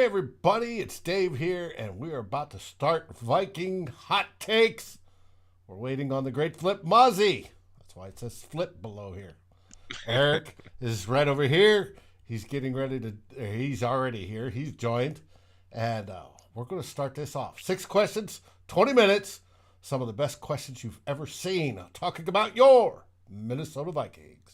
everybody, it's Dave here, and we are about to start Viking Hot Takes. We're waiting on the great Flip Muzzy. That's why it says Flip below here. Eric is right over here. He's getting ready to, he's already here. He's joined. And we're going to start this off. 6 questions, 20 minutes. Some of the best questions you've ever seen. Talking about your Minnesota Vikings.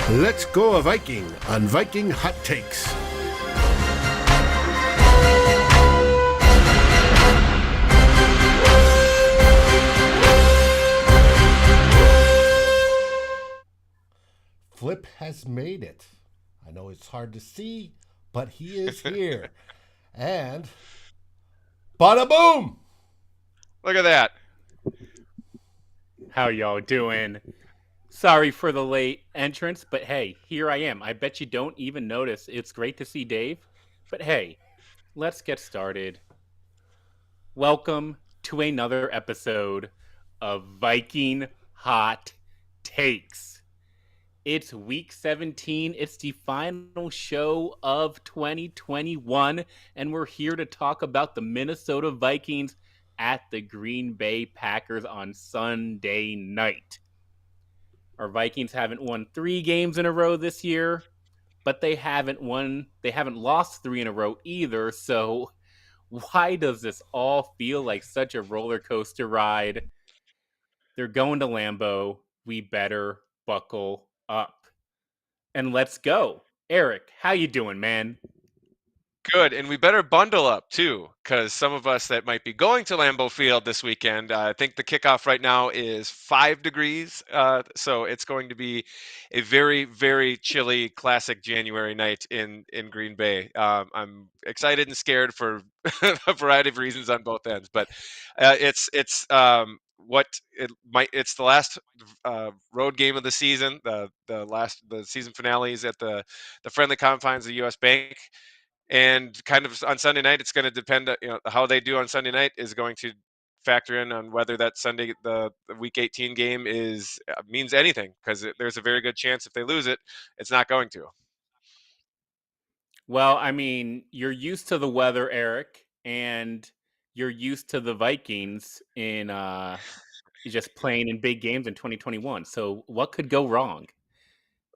Let's go a Viking on Viking Hot Takes. Flip has made it. I know it's hard to see, but he is here. And bada boom! Look at that. How y'all doing? Sorry for the late entrance, but hey, here I am. I bet you don't even notice. It's great to see Dave. But hey, let's get started. Welcome to another episode of Viking Hot Takes. It's week 17. It's the final show of 2021, and we're here to talk about the Minnesota Vikings at the Green Bay Packers on Sunday night. Our Vikings haven't won 3 games in a row this year, but they haven't lost 3 in a row either. So why does this all feel like such a roller coaster ride? They're going to Lambeau. We better buckle up. And let's go. Eric, how you doing, man? Good, and we better bundle up too, because some of us that might be going to Lambeau Field this weekend, I think the kickoff right now is 5 degrees, so it's going to be a very, very chilly classic January night in Green Bay. I'm excited and scared for a variety of reasons on both ends, but it's the last road game of the season. The season finale is at the friendly confines of U.S. Bank. And kind of on Sunday night, it's going to depend, how they do on Sunday night is going to factor in on whether that Sunday, the Week 18 game is means anything, because there's a very good chance if they lose it, it's not going to. Well, I mean, you're used to the weather, Eric, and you're used to the Vikings in just playing in big games in 2021. So what could go wrong?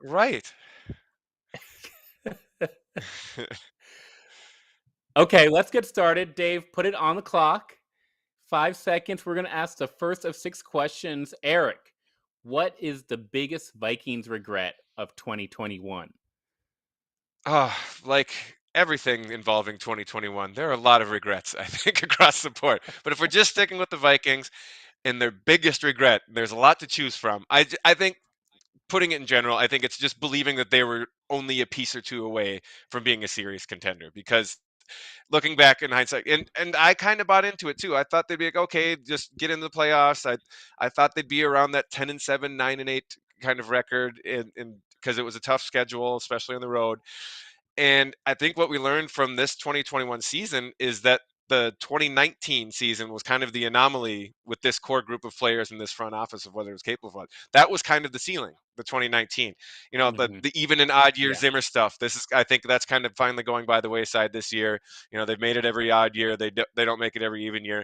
Right. Okay, let's get started. Dave, put it on the clock. 5 seconds. We're going to ask the first of 6 questions. Eric, what is the biggest Vikings regret of 2021? Like everything involving 2021, there are a lot of regrets, I think, across the board. But if we're just sticking with the Vikings and their biggest regret, there's a lot to choose from. I think, putting it in general, I think it's just believing that they were only a piece or two away from being a serious contender. Because looking back in hindsight, and I kind of bought into it too. I thought they'd be like, okay, just get in the playoffs. I thought they'd be around that 10-7, 9-8 kind of record, and because it was a tough schedule, especially on the road. And I think what we learned from this 2021 season is that the 2019 season was kind of the anomaly with this core group of players in this front office of whether it was capable of. That was kind of the ceiling, the 2019. Mhm. The even and odd year Yeah. Zimmer stuff. I think that's kind of finally going by the wayside this year. They've made it every odd year. They don't make it every even year,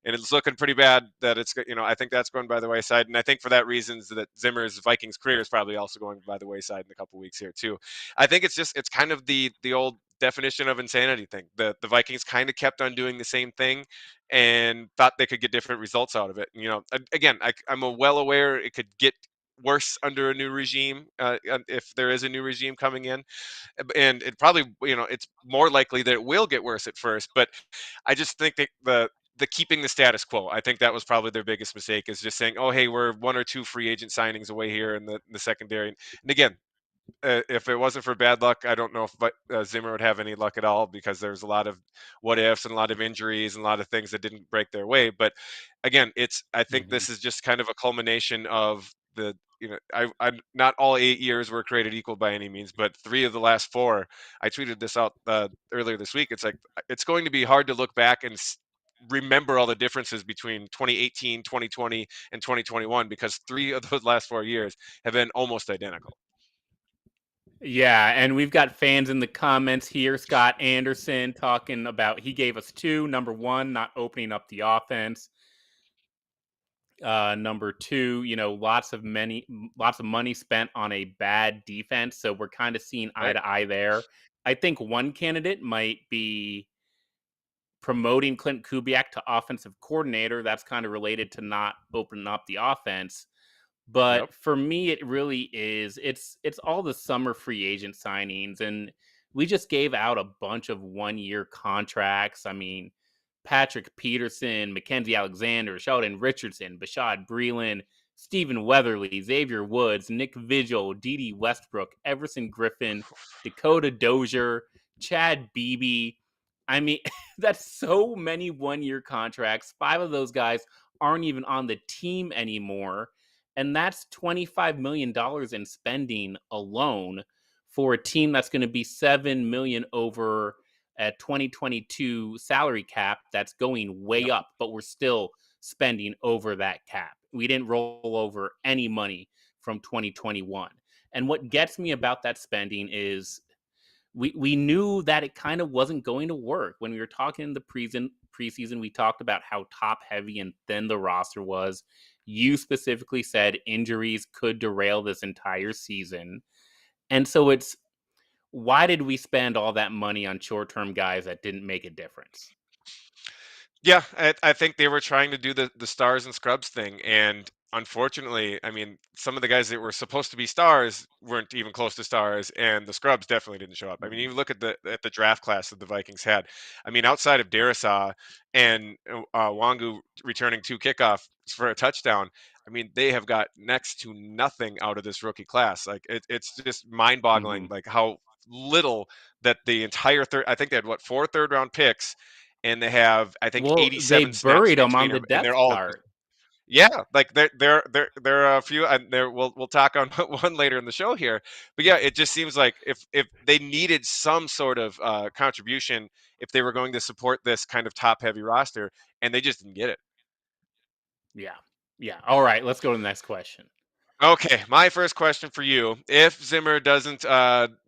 and it's looking pretty bad that I think that's going by the wayside. And I think for that reasons that Zimmer's Vikings career is probably also going by the wayside in a couple weeks here too. I think it's kind of the old definition of insanity thing. The Vikings kind of kept on doing the same thing and thought they could get different results out of it. Again, I'm well aware it could get worse under a new regime, if there is a new regime coming in, and it probably, it's more likely that it will get worse at first. But I just think that the keeping the status quo, I think that was probably their biggest mistake, is just saying, oh hey, we're one or two free agent signings away here in the secondary. And again, if it wasn't for bad luck, I don't know if Zimmer would have any luck at all, because there's a lot of what ifs and a lot of injuries and a lot of things that didn't break their way. But again, I think Mhm. this is just kind of a culmination of I not all 8 years were created equal by any means, but 3 of the last 4. I tweeted this out earlier this week. It's like, it's going to be hard to look back and remember all the differences between 2018, 2020, and 2021, because 3 of those last 4 years have been almost identical. Yeah, and we've got fans in the comments here. Scott Anderson talking about he gave us 2. Number 1, not opening up the offense. Number 2, lots of money spent on a bad defense. So we're kind of seeing eye Right. to eye there. I think one candidate might be promoting Clint Kubiak to offensive coordinator. That's kind of related to not opening up the offense. Yep. But for me, it really is. It's all the summer free agent signings, and we just gave out a bunch of 1-year contracts. I mean, Patrick Peterson, Mackenzie Alexander, Sheldon Richardson, Bashad Breeland, Stephen Weatherly, Xavier Woods, Nick Vigil, Dede Westbrook, Everson Griffin, Dakota Dozier, Chad Beebe. I mean, that's so many 1-year contracts. 5 of those guys aren't even on the team anymore. And that's $25 million in spending alone for a team that's going to be $7 million over a 2022 salary cap that's going way Yep. up, but we're still spending over that cap. We didn't roll over any money from 2021. And what gets me about that spending is we knew that it kind of wasn't going to work. When we were talking in the preseason, we talked about how top heavy and thin the roster was. You specifically said injuries could derail this entire season. And so it's, why did we spend all that money on short-term guys that didn't make a difference? Yeah, I think they were trying to do the stars and scrubs thing, and unfortunately, I mean, some of the guys that were supposed to be stars weren't even close to stars, and the scrubs definitely didn't show up. I mean, you look at the draft class that the Vikings had. I mean, outside of Darisaw and Wangu returning 2 kickoffs for a touchdown, I mean, they have got next to nothing out of this rookie class. Like, it's just mind-boggling, Mm-hmm. like how little that the entire third. I think they had, what, 4 third-round picks, and they have, I think, Well, they 87 snaps buried in them between on the them, and they're depth all just, chart. yeah, like there are a few, and there we'll talk on one later in the show here. But yeah, it just seems like if they needed some sort of contribution, if they were going to support this kind of top heavy roster, and they just didn't get it. Yeah. Yeah. All right. Let's go to the next question. Okay, my first question for you: if Zimmer doesn't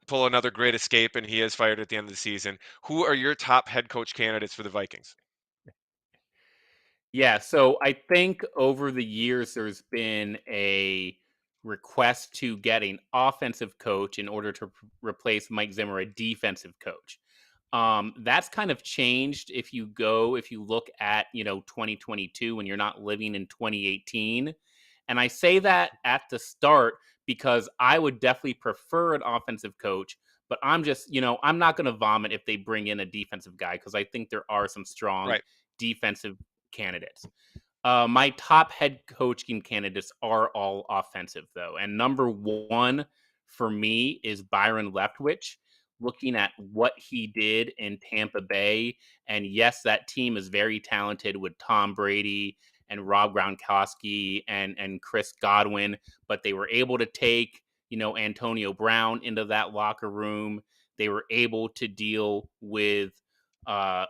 pull another great escape and he is fired at the end of the season, who are your top head coach candidates for the Vikings? Yeah. So I think over the years, there's been a request to get an offensive coach in order to replace Mike Zimmer, a defensive coach. That's kind of changed if you look at 2022 when you're not living in 2018. And I say that at the start because I would definitely prefer an offensive coach, but I'm just, I'm not going to vomit if they bring in a defensive guy because I think there are some strong Right. defensive candidates. My top head coaching candidates are all offensive, though. And number one for me is Byron Leftwich. Looking at what he did in Tampa Bay, and yes, that team is very talented with Tom Brady and Rob Gronkowski and Chris Godwin, but they were able to take Antonio Brown into that locker room. They were able to deal with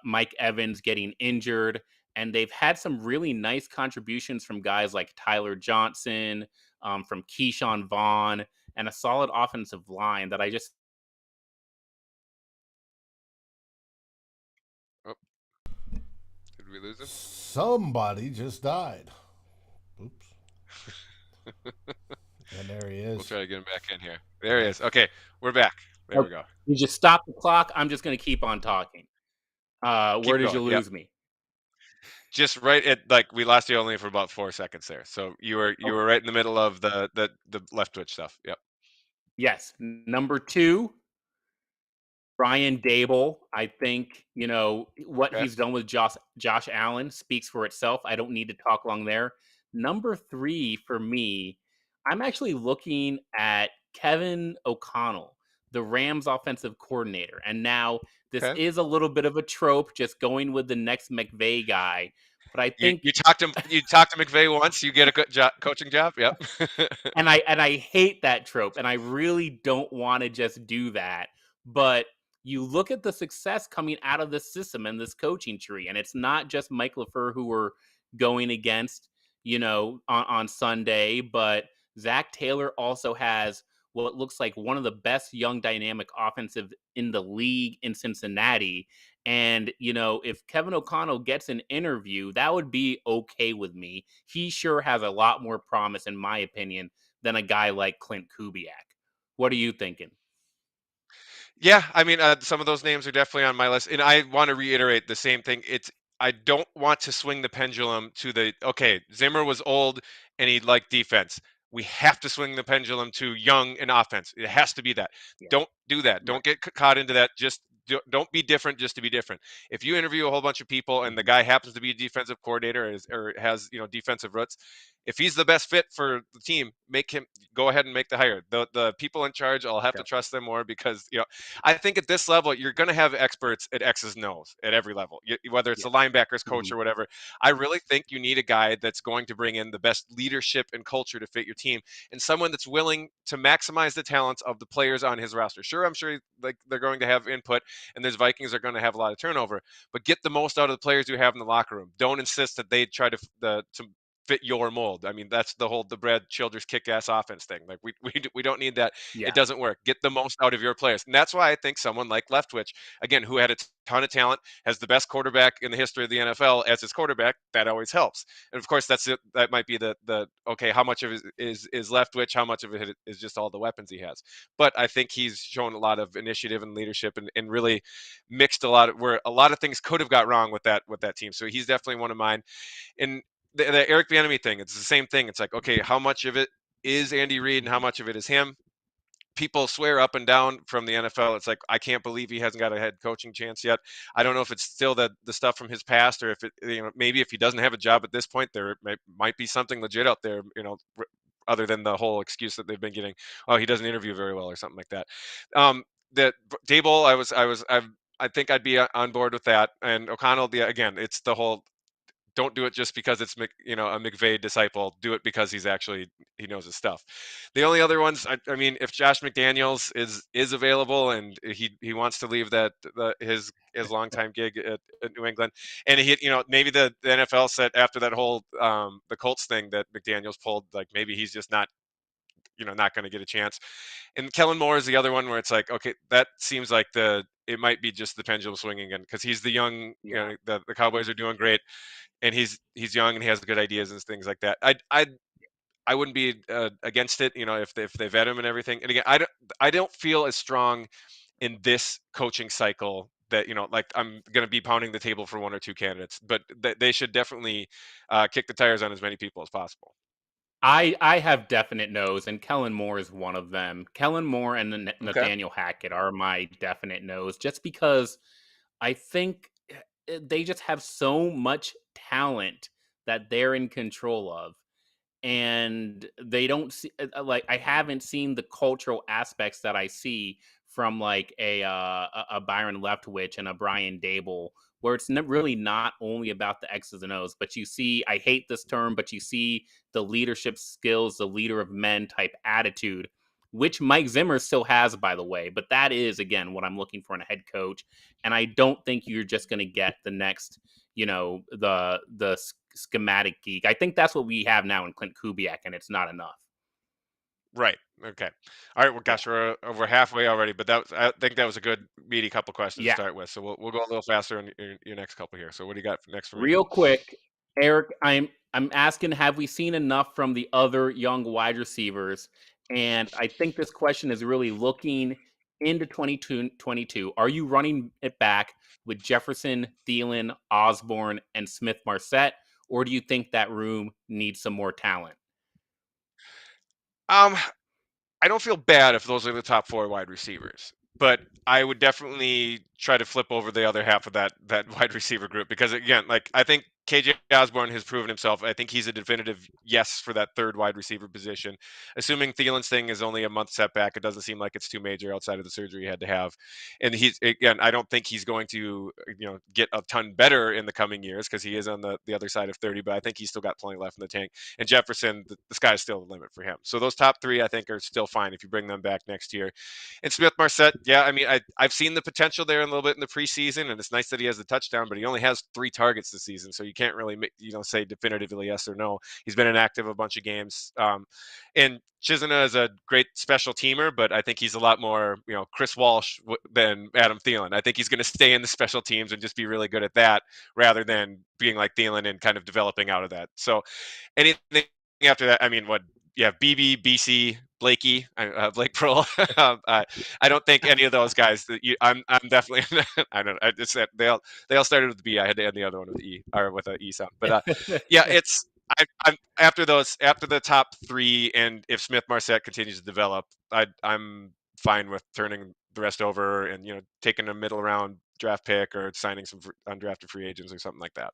Mike Evans getting injured, and they've had some really nice contributions from guys like Tyler Johnson, from Keyshawn Vaughn, and a solid offensive line that I just Oh, did we lose him? Somebody just died. Oops. And there he We'll is. try to get him back in here. There he is. Okay, we're back. There we go. you just stop the clock. I'm just going to keep on talking. Where Keep did you going. Yep. lose me? Just right at, like, we lost you only for about 4 seconds there. So you Oh, were right in the middle of the left twitch stuff. Yep. yes. Number two, Brian Dable. I think, what Okay. he's done with Josh Allen speaks for itself. I don't need to talk long there. Number three for me, I'm actually looking at Kevin O'Connell, the Rams offensive coordinator. And now this Okay. is a little bit of a trope, just going with the next McVay guy. But I think You talked to McVay once. You get a good coaching job. Yep. and I hate that trope, and I really don't want to just do that. But you look at the success coming out of this system and this coaching tree, and it's not just Mike LaFleur who we're going against, on Sunday, but Zach Taylor also has what looks like one of the best young dynamic offensive in the league in Cincinnati. And, if Kevin O'Connell gets an interview, that would be okay with me. He sure has a lot more promise, in my opinion, than a guy like Clint Kubiak. What are you thinking? Yeah, I mean, some of those names are definitely on my list, and I want to reiterate the same thing. I don't want to swing the pendulum to the okay. Zimmer was old and he liked defense. We have to swing the pendulum to young and offense. It has to be that. Yeah, Don't do that. right. Don't get caught into that. Just don't be different just to be different. If you interview a whole bunch of people and the Mhm. guy happens to be a defensive coordinator or has defensive roots, if he's the best fit for the team, make him go ahead and make the hire. The people in charge, I'll have to Yep. trust them more because I think at this level, you're going to have experts at X's and O's at every level, whether it's Yeah. the linebackers coach Mhm. or whatever. I really think you need a guy that's going to bring in the best leadership and culture to fit your team, and someone that's willing to maximize the talents of the players on his roster. Sure, I'm sure like they're going to have input, and those Vikings are going to have a lot of turnover, but get the most out of the players you have in the locker room. Don't insist that they try to fit your mold. I mean, that's the whole the Brad Childress kick-ass offense thing. Like we don't need that. It Yeah. doesn't work. Get the most out of your players, and that's why I think someone like Leftwich, again, who had a ton of talent, has the best quarterback in the history of the NFL as his quarterback. That always helps. And of course, that's it. That might be the okay. How much of it is Leftwich? How much of it is just all the weapons he has? But I think he's shown a lot of initiative and leadership, and really mixed a lot of where a lot of things could have got wrong with that team. So he's definitely one of mine. And the Eric Bieniemy thing, it's the same thing. It's like, okay, how much of it is Andy Reid and how Mhm. much of it is him? People swear up and down from the NFL. It's like, I can't believe he hasn't got a head coaching chance yet. I don't know if it's still the stuff from his past, or if it, maybe if he doesn't have a job at this point, there might be something legit out there, other than the whole excuse that they've been getting. Oh, he doesn't interview very well or something like that. That Dable, I think I'd be on board with that. And O'Connell, again, it's the whole don't do it just because it's a McVay disciple. Do it because he knows his stuff. The only other ones, I mean, if Josh McDaniels is available and he wants to leave his longtime gig at New England, and maybe the NFL said after that whole the Colts thing that McDaniels pulled, like maybe he's just not going to get a chance. And Kellen Moore is the other one where it's like, okay, that seems like it might be just the pendulum swinging again, because he's the young, the Cowboys are doing great, and he's young and he has good ideas and things like that. I wouldn't be against it, if they vet him and everything. And again, I don't feel as strong in this coaching cycle that like I'm going to be pounding the table for one or two candidates, but they should definitely kick the tires on as many people as possible. I have definite no's, and Kellen Moore is one of them. Kellen Moore and Okay. Nathaniel Hackett are my definite no's, just because I think they just have so much talent that they're in control of, and they don't see, like, I haven't seen the cultural aspects that I see from like a Byron Leftwich and a Brian Dable, where it's really not only about the X's and O's, but you see, I hate this term, but you see the leadership skills, the leader of men type attitude, which Mike Zimmer still has, by the way. But that is, again, what I'm looking for in a head coach. And I don't think you're just going to get the next, the schematic geek. I think that's what we have now in Clint Kubiak, and it's not enough. Right. Okay. All right. Well, gosh, we're over halfway already, but I think that was a good meaty couple questions to start with. So we'll go a little faster in your next couple here. So what do you got next for me? Real quick, Eric, I'm asking, have we seen enough from the other young wide receivers? And I think this question is really looking into 2022. Are you running it back with Jefferson, Thielen, Osborne, and Smith-Marset, or do you think that room needs some more talent? I don't feel bad if those are the top 4 wide receivers, but I would definitely try to flip over the other half of that wide receiver group, because again, like, I think KJ Osborne has proven himself. I think he's a definitive yes for that third wide receiver position. Assuming Thielen's thing is only a month setback, it doesn't seem like it's too major outside of the surgery he had to have. And I don't think he's going to get a ton better in the coming years, because he is on the other side of 30, but I think he's still got plenty left in the tank. And Jefferson, the sky's still the limit for him. So those top 3, I think, are still fine if you bring them back next year. And Smith-Marset, yeah, I mean, I've seen the potential there a little bit in the preseason, and it's nice that he has the touchdown, but he only has 3 targets this season, so you can't really say definitively yes or no. He's been inactive a bunch of games. And Chisholm is a great special teamer, but I think he's a lot more, Chris Walsh than Adam Thielen. I think he's going to stay in the special teams and just be really good at that, rather than being like Thielen and kind of developing out of that. So anything after that, I mean, BB, BC, Blakey, Blake Pearl. I don't think any of those guys. I'm definitely. I don't know. I just said they all started with B. I had to end the other one with E, or with an E sound. But yeah, it's. I'm after the top 3, and if Smith-Marset continues to develop, I'm fine with turning the rest over and taking a middle round draft pick or signing some undrafted free agents or something like that.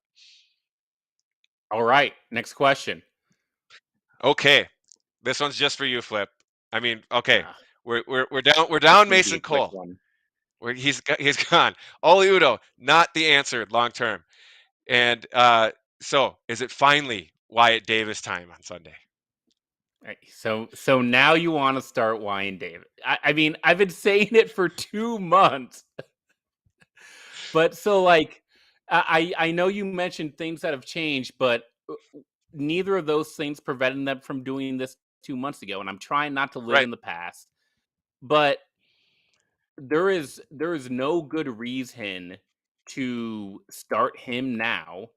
All right, next question. Okay, this one's just for you, Flip. I mean, okay, we're down Mason Cole. He's gone. Oli Udoh, not the answer long term. And so is it finally Wyatt Davis time on Sunday? All right, so now you want to start Wyatt Davis. I mean, I've been saying it for 2 months. But so, like, I know you mentioned things that have changed, but neither of those things prevented them from doing this 2 months ago. And I'm trying not to live in the past, but there is no good reason to start him now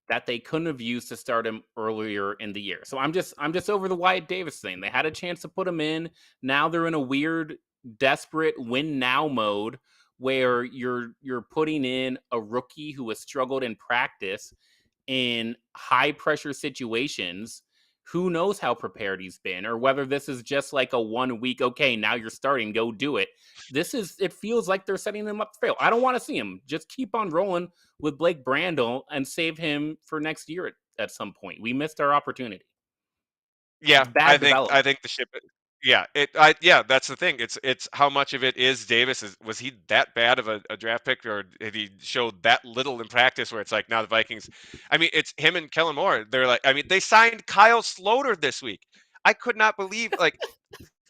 that they couldn't have used to start him earlier in the year. So I'm just over the Wyatt Davis thing. They had a chance to put him in. Now they're in a weird, desperate win now mode where you're putting in a rookie who has struggled in practice in high pressure situations. Who knows how prepared he's been, or whether this is just like a 1 week, okay, now you're starting, go do it. It feels like they're setting him up to fail. I don't want to see him. Just keep on rolling with Blake Brandel and save him for next year at some point. We missed our opportunity. Yeah, I think the ship Yeah, that's the thing. It's how much of it is Davis. Was he that bad of a draft pick, or did he show that little in practice where it's like now the Vikings? I mean, it's him and Kellen Moore. They're like, I mean, they signed Kyle Sloter this week. I could not believe like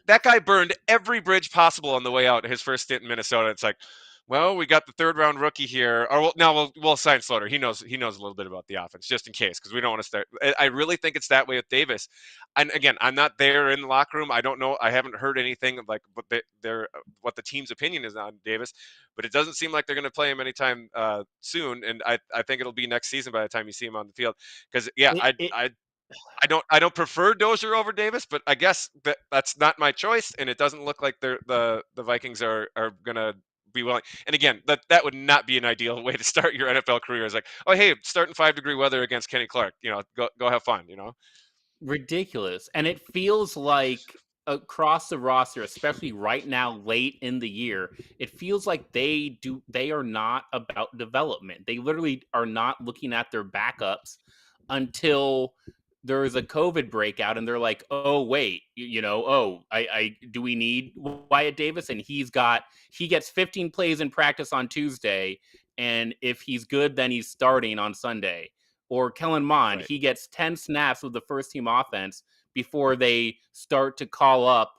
that guy burned every bridge possible on the way out. His first stint in Minnesota. It's like, well, we got the third round rookie here, or now we'll sign Slaughter. He knows a little bit about the offense, just in case, because we don't want to start. I really think it's that way with Davis. And again, I'm not there in the locker room. I don't know. I haven't heard anything like what the team's opinion is on Davis, but it doesn't seem like they're going to play him anytime soon. And I think it'll be next season by the time you see him on the field. Because yeah, It, it, I don't prefer Dozier over Davis, but I guess that's not my choice, and it doesn't look like the Vikings are gonna be willing. And again, that would not be an ideal way to start your NFL career. Is like, oh hey, starting 5-degree weather against Kenny Clark. Go have fun. ridiculous. And it feels like across the roster, especially right now, late in the year, it feels like they are not about development. They literally are not looking at their backups until there is a COVID breakout and they're like, oh wait, I do we need Wyatt Davis? And he gets 15 plays in practice on Tuesday, and if he's good, then he's starting on Sunday. Or Kellen Mond, Right. he gets 10 snaps with the first team offense before they start to call up.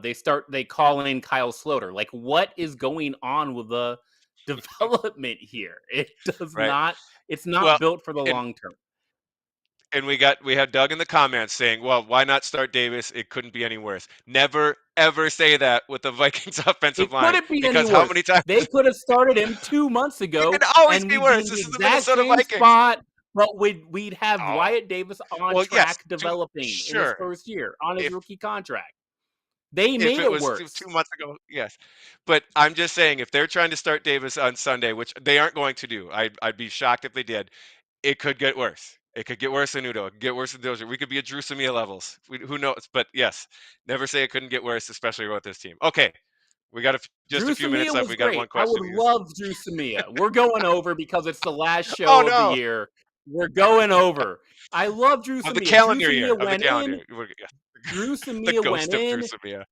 They call in Kyle Sloter. Like, what is going on with the development here? It does Right. not. It's not Well, built for the and long term. and we had Doug in the comments saying, well, why not start Davis? It couldn't be any worse. Never ever say that with the Vikings offensive It line, couldn't be any because how worse. many times They could have started him 2 months it ago, can always and be we'd be worse. in the This is the exact Minnesota same Vikings. spot, but we'd have Oh, Wyatt Davis on well, yes, track developing in his sure. first year on his If rookie contract. They if made it it was two worse. months ago, yes. But I'm just saying, if they're trying to start Davis on Sunday, which they aren't going to do, I'd be shocked if they did. It could get worse. It could get worse than Udo. It could get worse than Dozier. We could be at Drew Samia levels. Who knows? But yes, never say it couldn't get worse, especially with this team. Okay, we got just Drew a few minutes Samia left. was We got great. one I question would to use. love Drew Samia. We're going over because it's the last Oh show of the no, year. We're going over. I love Drew of the Samia. Drew calendar year. Samia Of the went calendar in. year. Drew The Samia went ghost of Drew in. Samia.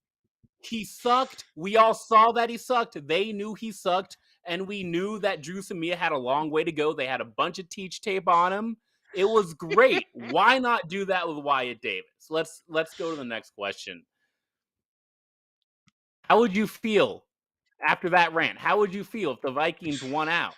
He sucked. We all saw that he sucked. They knew he sucked, and we knew that Drew Samia had a long way to go. They had a bunch of teach tape on him. It was great. Why not do that with Wyatt Davis? Let's go to the next question. How would you feel after that rant? How would you feel if the Vikings won out?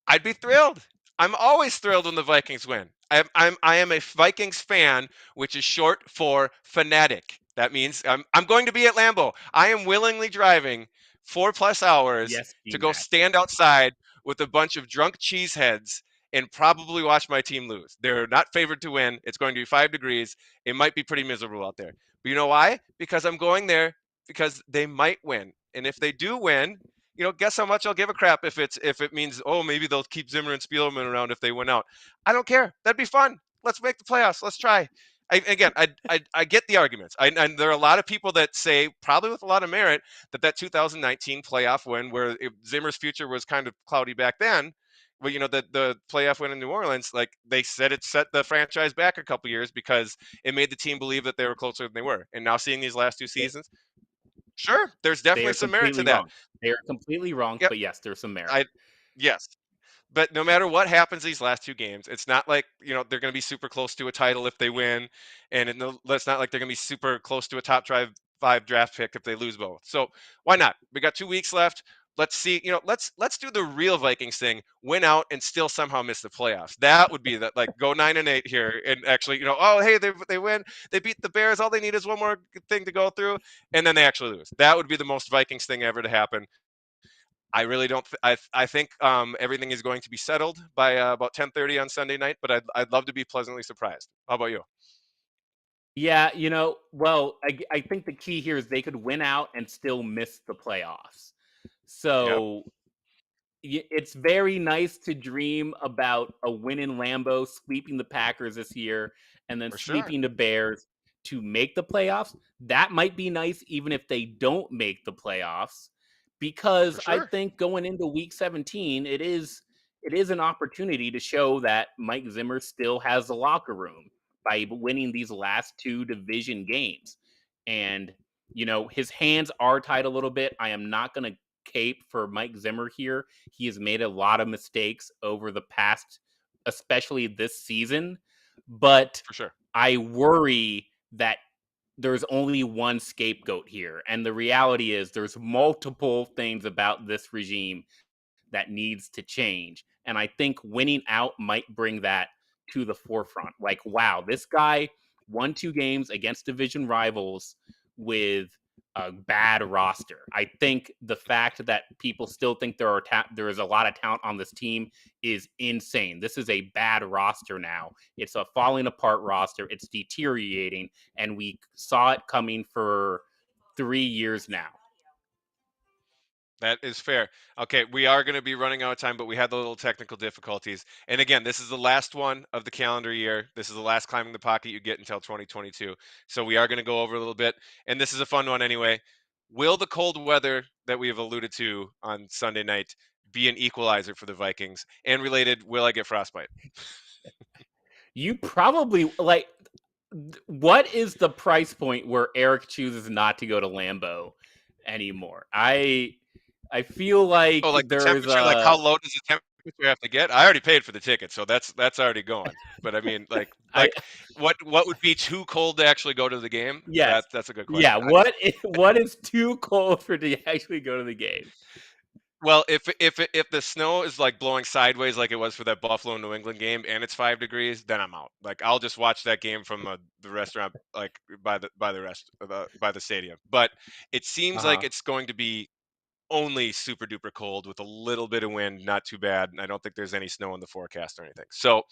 I'd be thrilled. I'm always thrilled when the Vikings win. I am a Vikings fan, which is short for fanatic. That means I'm going to be at Lambeau. I am willingly driving 4+ hours Yes, to be go nasty. stand outside with a bunch of drunk cheeseheads and probably watch my team lose. They're not favored to win. It's going to be 5 degrees. It might be pretty miserable out there. But you know why? Because I'm going there because they might win. And if they do win, guess how much I'll give a crap if it means, oh, maybe they'll keep Zimmer and Spielman around if they win out. I don't care. That'd be fun. Let's make the playoffs. Let's try. I get the arguments. And there are a lot of people that say, probably with a lot of merit, that 2019 playoff win, where Zimmer's future was kind of cloudy back then, well, the playoff win in New Orleans, like they said, it set the franchise back a couple years because it made the team believe that they were closer than they were. And now seeing these last two seasons, sure, there's They definitely are some merit to completely that. wrong. They are completely wrong, Yep. but yes, there's some merit. Yes. But no matter what happens these last two games, it's not like, they're going to be super close to a title if they win. And it's not like they're going to be super close to a top 5 draft pick if they lose both. So why not? We got 2 weeks left. Let's see, let's do the real Vikings thing, win out and still somehow miss the playoffs. That would be that, like, go 9-8 here and actually, oh, hey, they win, they beat the Bears. All they need is one more thing to go through. And then they actually lose. That would be the most Vikings thing ever to happen. I really don't. I think everything is going to be settled by about 10:30 on Sunday night. But I'd love to be pleasantly surprised. How about you? Yeah, well, I think the key here is they could win out and still miss the playoffs. Yep, So it's very nice to dream about a win in Lambeau, sweeping the Packers this year, and then for sure, sweeping the Bears to make the playoffs. That might be nice even if they don't make the playoffs, because for I sure. think going into Week 17, it is an opportunity to show that Mike Zimmer still has the locker room by winning these last 2 division games. And, his hands are tied a little bit. I am not going to cape for Mike Zimmer here. He has made a lot of mistakes over the past, especially this season. But For sure. I worry that there's only one scapegoat here. And the reality is there's multiple things about this regime that needs to change. And I think winning out might bring that to the forefront. Like, wow, this guy won 2 games against division rivals with a bad roster. I think the fact that people still think there is a lot of talent on this team is insane. This is a bad roster now. It's a falling apart roster. It's deteriorating, and we saw it coming for 3 years now. That is fair. Okay, we are going to be running out of time, but we had the little technical difficulties. And again, this is the last one of the calendar year. This is the last climbing the pocket you get until 2022. So we are going to go over a little bit. And this is a fun one anyway. Will the cold weather that we have alluded to on Sunday night be an equalizer for the Vikings? And related, will I get frostbite? You probably what is the price point where Eric chooses not to go to Lambeau anymore? I feel like Oh, like the there's temperature, like how low does the temperature have to get? I already paid for the ticket, so that's already going. But I mean, like what would be too cold to actually go to the game? Yes. That's a good question. Yeah, what is too cold for to actually go to the game? Well, if the snow is like blowing sideways like it was for that Buffalo New England game and it's 5 degrees, then I'm out. Like I'll just watch that game from the restaurant, like by the stadium. But it seems like it's going to be only super duper cold with a little bit of wind, not too bad. And I don't think there's any snow in the forecast or anything. So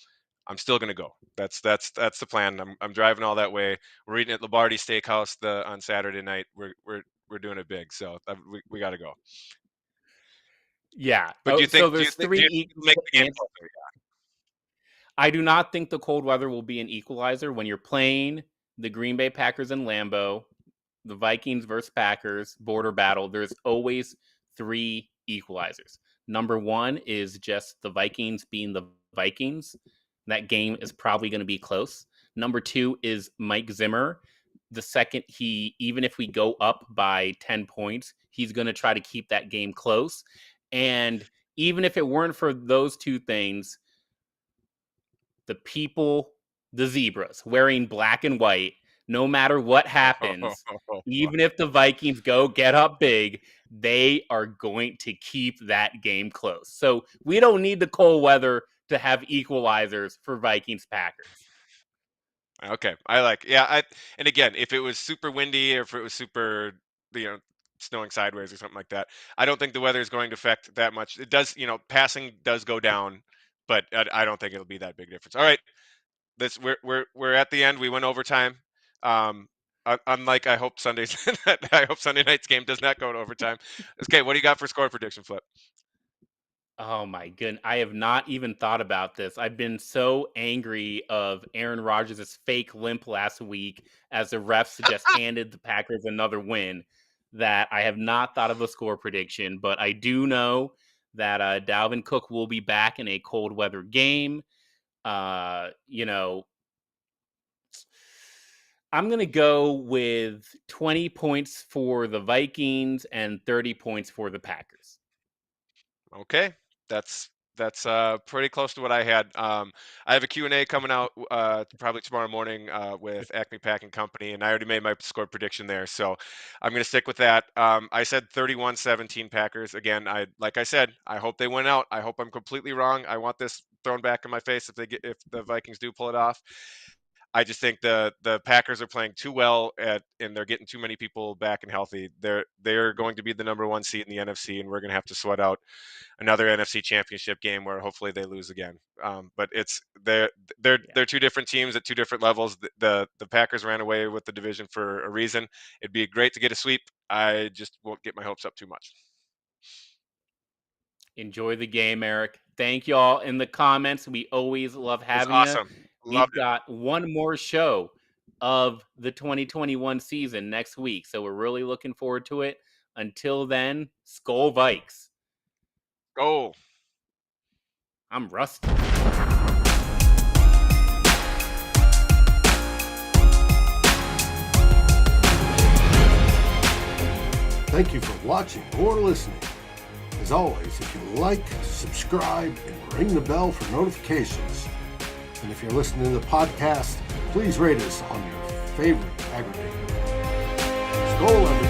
I'm still gonna go. That's the plan. I'm driving all that way. We're eating at Lombardi Steakhouse on Saturday night. We're doing it big. So we got to go. Yeah. But do you so think there's do you make the game closer? I do not think the cold weather will be an equalizer when you're playing the Green Bay Packers in Lambeau, the Vikings versus Packers border battle. There's always 3 equalizers. Number 1 is just the Vikings being the Vikings. That game is probably going to be close. Number 2 is Mike Zimmer. The second even if we go up by 10 points, he's going to try to keep that game close. And even if it weren't for those 2 things, the people, the zebras, wearing black and white, no matter what happens, even if the Vikings get up big, they are going to keep that game close. So we don't need the cold weather to have equalizers for Vikings Packers. Okay, and again, if it was super windy or if it was super, snowing sideways or something like that, I don't think the weather is going to affect that much. It does, passing does go down, but I don't think it'll be that big difference. All right, we're at the end. We went overtime. Unlike I hope Sunday night's game does not go to overtime. Okay, what do you got for score prediction, Flip? Oh my goodness. I have not even thought about this. I've been so angry of Aaron Rodgers' fake limp last week as the refs just handed the Packers another win that I have not thought of a score prediction, but I do know that Dalvin Cook will be back in a cold weather game. I'm going to go with 20 points for the Vikings and 30 points for the Packers. Okay, that's pretty close to what I had. I have a Q&A coming out probably tomorrow morning with Acme Packing Company, and I already made my score prediction there, so I'm going to stick with that. I said 31-17 Packers. Again, like I said, I hope they win out. I hope I'm completely wrong. I want this thrown back in my face if the Vikings do pull it off. I just think the Packers are playing too well and they're getting too many people back and healthy. They're going to be the number 1 seed in the NFC, and we're going to have to sweat out another NFC Championship game where hopefully they lose again. But they're 2 different teams at 2 different levels. The Packers ran away with the division for a reason. It'd be great to get a sweep. I just won't get my hopes up too much. Enjoy the game, Eric. Thank y'all in the comments. We always love having you. Awesome. We've got one more show of the 2021 season next week, so we're really looking forward to it. Until then, Skol Vikes. Go. I'm rusty. Thank you for watching or listening. As always, if you like, subscribe, and ring the bell for notifications. And if you're listening to the podcast, please rate us on your favorite aggregator. Skol, everyone.